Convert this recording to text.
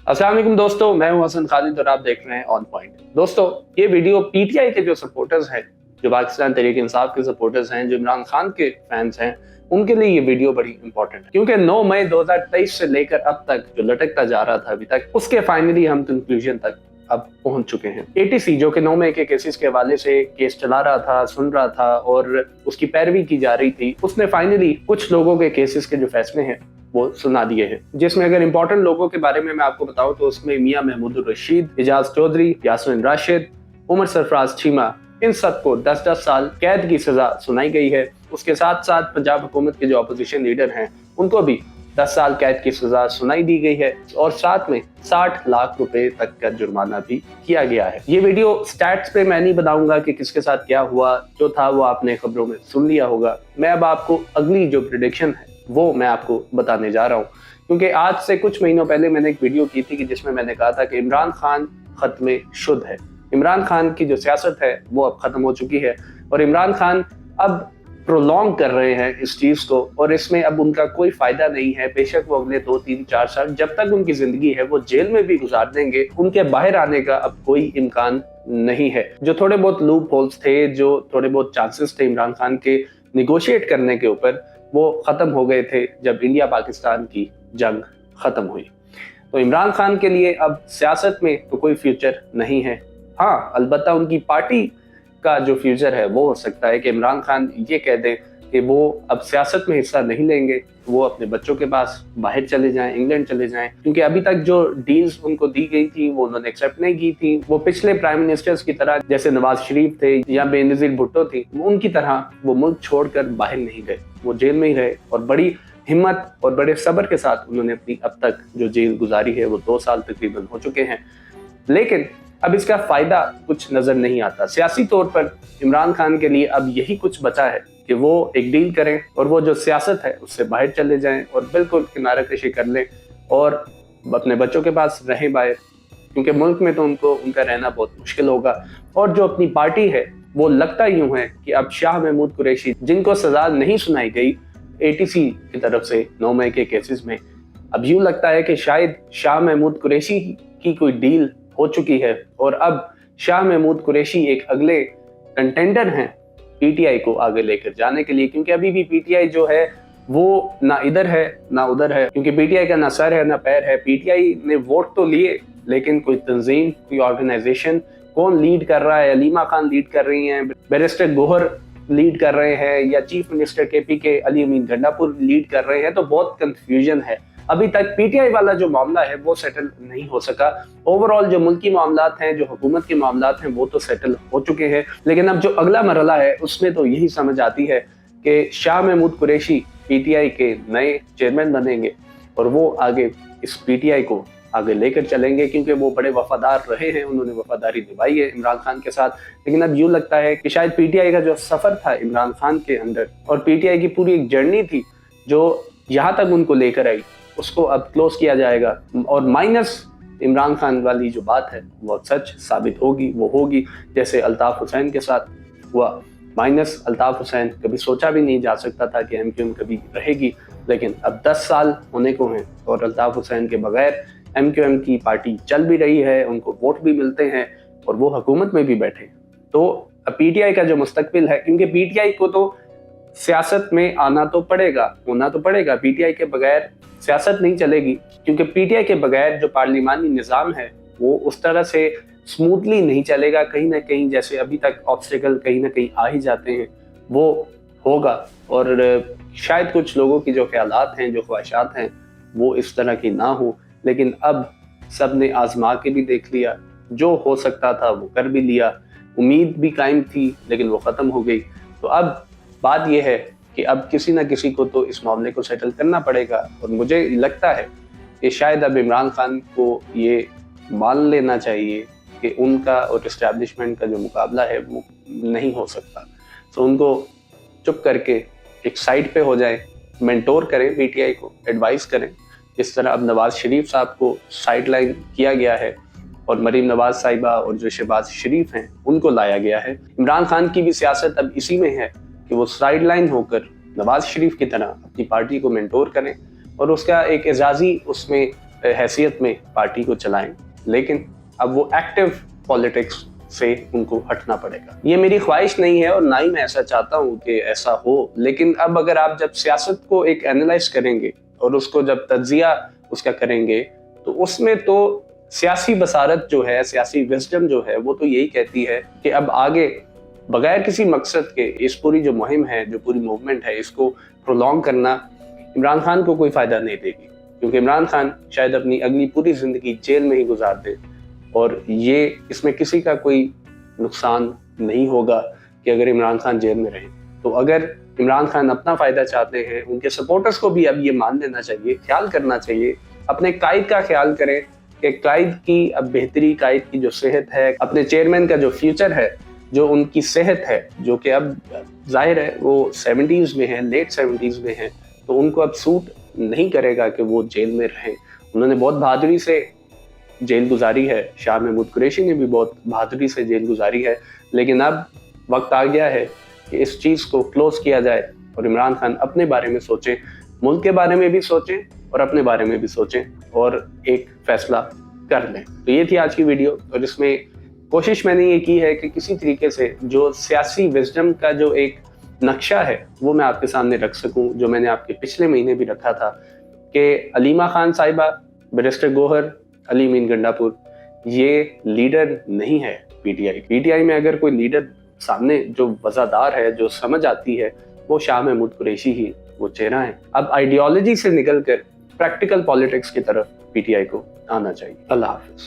अस्सलाम वालेकुम दोस्तों, मैं हूं हसन खालिद और आप देख रहे हैं ऑन पॉइंट। दोस्तों, ये वीडियो पीटीआई के जो सपोर्टर्स हैं, जो पाकिस्तान तहरीक इंसाफ के सपोर्टर्स हैं, जो इमरान खान के फैंस हैं, उनके लिए ये वीडियो बड़ी इंपॉर्टेंट है क्योंकि 9 मई 2023 से लेकर अब तक जो लटकता जा रहा था अभी तक, उसके फाइनली हम कंक्लूजन तक अब पहुंच चुके हैं। एटीसी जो कि 9 मई के केसेस के हवाले से केस चला रहा था, सुन रहा था और उसकी पैरवी की जा रही थी, उसने फाइनली कुछ लोगों के केसेस के जो फैसले हैं वो सुना दिए हैं। जिसमें अगर इंपॉर्टेंट लोगों के बारे में मैं आपको बताऊं तो उसमें मियां महमूद रशीद, एजाज चौधरी, यासमीन राशिद, उमर सरफराज चीमा, इन सबको 10-10 साल कैद की सजा सुनाई गई है। उसके साथ साथ पंजाब हुकूमत के जो अपोजिशन लीडर हैं उनको भी 10 साल कैद की सजा सुनाई दी गई है और साथ में 60 लाख रुपए तक का जुर्माना भी किया गया है। ये वीडियो स्टैट्स पे मैं नहीं बताऊंगा कि किसके साथ क्या हुआ, जो था वो आपने खबरों में सुन लिया होगा। मैं अब आपको अगली जो प्रेडिक्शन है वो मैं आपको बताने जा रहा हूँ, क्योंकि आज से कुछ महीनों पहले मैंने एक वीडियो की थी कि जिसमें मैंने कहा था कि इमरान खान खत्म शुद्ध है। इमरान खान की जो सियासत है वो अब खत्म हो चुकी है और इमरान खान अब प्रोलॉन्ग कर रहे हैं इस चीज को और इसमें अब उनका कोई फायदा नहीं है। बेशक वो अगले 2-3-4 साल जब तक उनकी जिंदगी है वो जेल में भी गुजार देंगे, उनके बाहर आने का अब कोई इम्कान नहीं है। जो थोड़े बहुत लूप होल्स थे, जो थोड़े बहुत चांसेस थे इमरान खान के निगोशिएट करने के ऊपर, वो खत्म हो गए थे जब इंडिया पाकिस्तान की जंग खत्म हुई। तो इमरान खान के लिए अब सियासत में तो कोई फ्यूचर नहीं है। हाँ, अलबत्ता उनकी पार्टी का जो फ्यूचर है वो हो सकता है कि इमरान खान ये कह दें कि वो अब सियासत में हिस्सा नहीं लेंगे, वो अपने बच्चों के पास बाहर चले जाएं, इंग्लैंड चले जाएं, क्योंकि अभी तक जो डील्स उनको दी गई थी वो उन्होंने एक्सेप्ट नहीं की थी। वो पिछले प्राइम मिनिस्टर्स की तरह, जैसे नवाज शरीफ थे या बेनजीर भुट्टो थी, उनकी तरह वो मुल्क छोड़कर बाहर नहीं गए, वो जेल में ही रहे और बड़ी हिम्मत और बड़े सब्र के साथ उन्होंने अपनी अब तक जो जेल गुजारी है वो 2 साल तकरीबन हो चुके हैं। लेकिन अब इसका फायदा कुछ नजर नहीं आता। सियासी तौर पर इमरान खान के लिए अब यही कुछ बचा है कि वो एक डील करें और वो जो सियासत है उससे बाहर चले जाएं और बिल्कुल किनारा कशी कर लें और अपने बच्चों के पास रहें बाहर, क्योंकि मुल्क में तो उनका रहना बहुत मुश्किल होगा। और जो अपनी पार्टी है वो लगता यूं है कि अब शाह महमूद कुरैशी, जिनको सजा नहीं सुनाई गई एटीसी की तरफ से 9 मई के केसेस में, अब यूं लगता है कि शायद शाह महमूद कुरैशी की कोई डील हो चुकी है और अब शाह महमूद कुरैशी एक अगले कंटेंडर हैं पीटीआई को आगे लेकर जाने के लिए, क्योंकि अभी भी पीटीआई जो है वो ना इधर है ना उधर है, क्योंकि पीटीआई का ना सर है ना पैर है। पीटीआई ने वोट तो लिए लेकिन कोई तंजीम, कोई ऑर्गेनाइजेशन, कौन लीड कर रहा है? अलीमा खान लीड कर रही हैं, बैरिस्टर गोहर लीड कर रहे हैं या चीफ मिनिस्टर केपी अली अमीन गंडापुर लीड कर रहे हैं, तो बहुत कंफ्यूजन है। अभी तक पीटीआई वाला जो मामला है वो सेटल नहीं हो सका। ओवरऑल जो मुल्की मामलात हैं, जो हुकूमत के मामलात हैं, वो तो सेटल हो चुके हैं, लेकिन अब जो अगला मरहला है उसमें तो यही समझ आती है कि शाह महमूद कुरैशी पीटीआई के नए चेयरमैन बनेंगे और वो आगे इस पीटीआई को आगे लेकर चलेंगे, क्योंकि वो बड़े वफादार रहे हैं, उन्होंने वफादारी निभाई है इमरान खान के साथ। लेकिन अब यूँ लगता है कि शायद पीटीआई का जो सफर था इमरान खान के अंदर और पीटीआई की पूरी एक जर्नी थी जो यहाँ तक उनको लेकर आई, उसको अब क्लोज किया जाएगा और माइनस इमरान खान वाली जो बात है वो सच साबित होगी। वो होगी जैसे अल्ताफ हुसैन के साथ हुआ। माइनस अल्ताफ हुसैन, कभी सोचा भी नहीं जा सकता था कि एमक्यूएम कभी रहेगी, लेकिन अब 10 साल होने को हैं और अल्ताफ हुसैन के बगैर एमक्यूएम की पार्टी चल भी रही है, उनको वोट भी मिलते हैं और वो हुकूमत में भी बैठे। तो अब पीटीआई का जो मुस्तकबिल है, क्योंकि पीटीआई को तो सियासत में आना तो पड़ेगा, होना तो पड़ेगा, पीटीआई के बगैर सियासत नहीं चलेगी, क्योंकि पीटीआई के बगैर जो पार्लिमानी निज़ाम है वो उस तरह से स्मूथली नहीं चलेगा। कहीं ना कहीं जैसे अभी तक ऑब्स्टिकल कहीं ना कहीं आ ही जाते हैं वो होगा और शायद कुछ लोगों की जो ख्यालात हैं, जो ख्वाहिशात हैं, वो इस तरह की ना हो। लेकिन अब सब ने आजमा के भी देख लिया, जो हो सकता था वो कर भी लिया, उम्मीद भी कायम थी लेकिन वो ख़त्म हो गई। तो अब बात यह है कि अब किसी ना किसी को तो इस मामले को सेटल करना पड़ेगा और मुझे लगता है कि शायद अब इमरान खान को ये मान लेना चाहिए कि उनका और इस्टेब्लिशमेंट का जो मुकाबला है वो नहीं हो सकता। तो उनको चुप करके एक साइड पे हो जाए, मेंटोर करें, पीटीआई को एडवाइस करें, जिस तरह अब नवाज शरीफ साहब को साइड लाइन किया गया है और मरीम नवाज साहिबा और जो शहबाज शरीफ हैं उनको लाया गया है। इमरान खान की भी सियासत अब इसी में है कि वो साइड लाइन होकर नवाज शरीफ की तरह अपनी पार्टी को मेंटोर करें और उसका एक एजाजी उसमें हैसियत में पार्टी को चलाएं, लेकिन अब वो एक्टिव पॉलिटिक्स से उनको हटना पड़ेगा। ये मेरी ख्वाहिश नहीं है और ना ही मैं ऐसा चाहता हूँ कि ऐसा हो, लेकिन अब अगर आप जब सियासत को एक एनालाइज करेंगे और उसको जब तज्जिया उसका करेंगे, तो उसमें तो सियासी बसारत जो है, सियासी विजडम जो है, वो तो यही कहती है कि अब आगे बगैर किसी मकसद के इस पूरी जो मुहिम है, जो पूरी मूवमेंट है, इसको प्रोलॉन्ग करना इमरान खान को कोई फ़ायदा नहीं देगी, क्योंकि इमरान खान शायद अपनी अगली पूरी ज़िंदगी जेल में ही गुजार दे और ये इसमें किसी का कोई नुकसान नहीं होगा कि अगर इमरान खान जेल में रहें। तो अगर इमरान खान अपना फ़ायदा चाहते हैं, उनके सपोर्टर्स को भी अब ये मान लेना चाहिए, ख्याल करना चाहिए, अपने कायद का ख्याल करें कि कायद की अब बेहतरी, कायद की जो सेहत है, अपने चेयरमैन का जो फ्यूचर है, जो उनकी सेहत है, जो कि अब जाहिर है वो 70s में है, लेट 70s में है, तो उनको अब सूट नहीं करेगा कि वो जेल में रहें। उन्होंने बहुत बहादुरी से जेल गुजारी है, शाह महमूद कुरैशी ने भी बहुत बहादुरी से जेल गुजारी है, लेकिन अब वक्त आ गया है कि इस चीज़ को क्लोज किया जाए और इमरान खान अपने बारे में सोचें, मुल्क के बारे में भी सोचें और अपने बारे में भी सोचें और एक फैसला कर लें। तो ये थी आज की वीडियो, और इसमें कोशिश मैंने ये की है कि किसी तरीके से जो सियासी विजडम का जो एक नक्शा है वो मैं आपके सामने रख सकूं, जो मैंने आपके पिछले महीने भी रखा था कि अलीमा खान साहिबा, बैरिस्टर गोहर, अली मीन गंडापुर, ये लीडर नहीं है पीटीआई। पीटीआई में अगर कोई लीडर सामने जो वज़ादार है, जो समझ आती है, वो शाह महमूद कुरैशी ही वो चेहरा है। अब आइडियोलॉजी से निकलकर प्रैक्टिकल पॉलिटिक्स की तरफ पीटीआई को आना चाहिए। अल्लाह हाफिज।